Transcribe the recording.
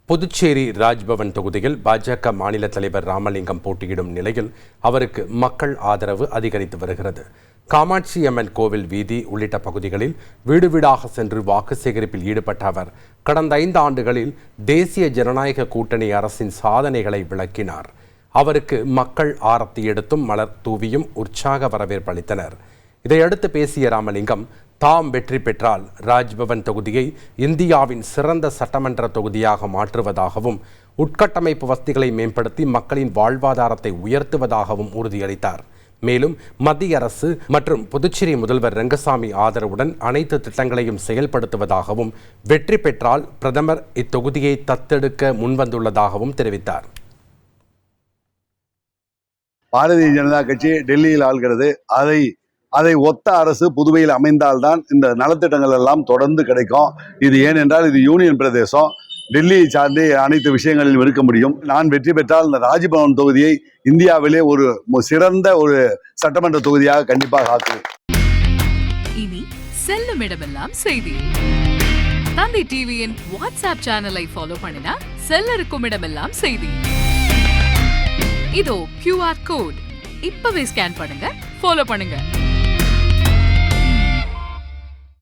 புதுச்சேரி ராஜ்பவன் தொகுதியில் பாஜக மாநில தலைவர் ராமலிங்கம் போட்டியிடும் நிலையில் அவருக்கு மக்கள் ஆதரவு அதிகரித்து வருகிறது. காமாட்சி அம்மன் கோவில் வீதி உள்ளிட்ட பகுதிகளில் வீடு வீடாக சென்று வாக்கு சேகரிப்பில் ஈடுபட்ட அவர் கடந்த 5 ஆண்டுகளில் தேசிய ஜனநாயக கூட்டணி அரசின் சாதனைகளை விளக்கினார். அவருக்கு மக்கள் ஆரத்தி எடுத்தும் மலர் தூவியும் உற்சாக வரவேற்பு அளித்தனர். இதையடுத்து பேசிய ராமலிங்கம், தாம் வெற்றி பெற்றால் ராஜ்பவன் தொகுதியை இந்தியாவின் சிறந்த சட்டமன்ற தொகுதியாக மாற்றுவதாகவும் உட்கட்டமைப்பு வசதிகளை மேம்படுத்தி மக்களின் வாழ்வாதாரத்தை உயர்த்துவதாகவும் உறுதியளித்தார். மேலும் மத்திய அரசு மற்றும் புதுச்சேரி முதல்வர் ரங்கசாமி ஆதரவுடன் அனைத்து திட்டங்களையும் செயல்படுத்துவதாகவும் வெற்றி பெற்றால் பிரதமர் இத்தொகுதியை தத்தெடுக்க முன்வந்துள்ளதாகவும் தெரிவித்தார். பாரதிய ஜனதா கட்சி டெல்லியில் ஆள்கிறது. அதை ஒத்த அரசு புதுவையில் அமைந்தால்தான் இந்த நலத்திட்டங்கள் எல்லாம் தொடர்ந்து கிடைக்கும். இது ஏனென்றால் இது யூனியன் பிரதேசம். டெல்லியை சார்ந்து அனைத்து விஷயங்களிலும் இருக்க முடியும். நான் வெற்றி பெற்றால் இந்த ராஜ்பவன் தொகுதியை இந்தியாவிலே ஒரு சிறந்த ஒரு சட்டமன்ற தொகுதியாக கண்டிப்பாக ஆக்குவேன். இனி செல்லும் இடமெல்லாம் செய்தி. தந்தை டிவியின் வாட்ஸ்அப் சேனலை ஃபாலோ பண்ணினா செல்ல இருக்கும் இடமெல்லாம் செய்தி. இதோ QR கோட் இப்பவே ஸ்கேன் பண்ணுங்க, ஃபாலோ பண்ணுங்க.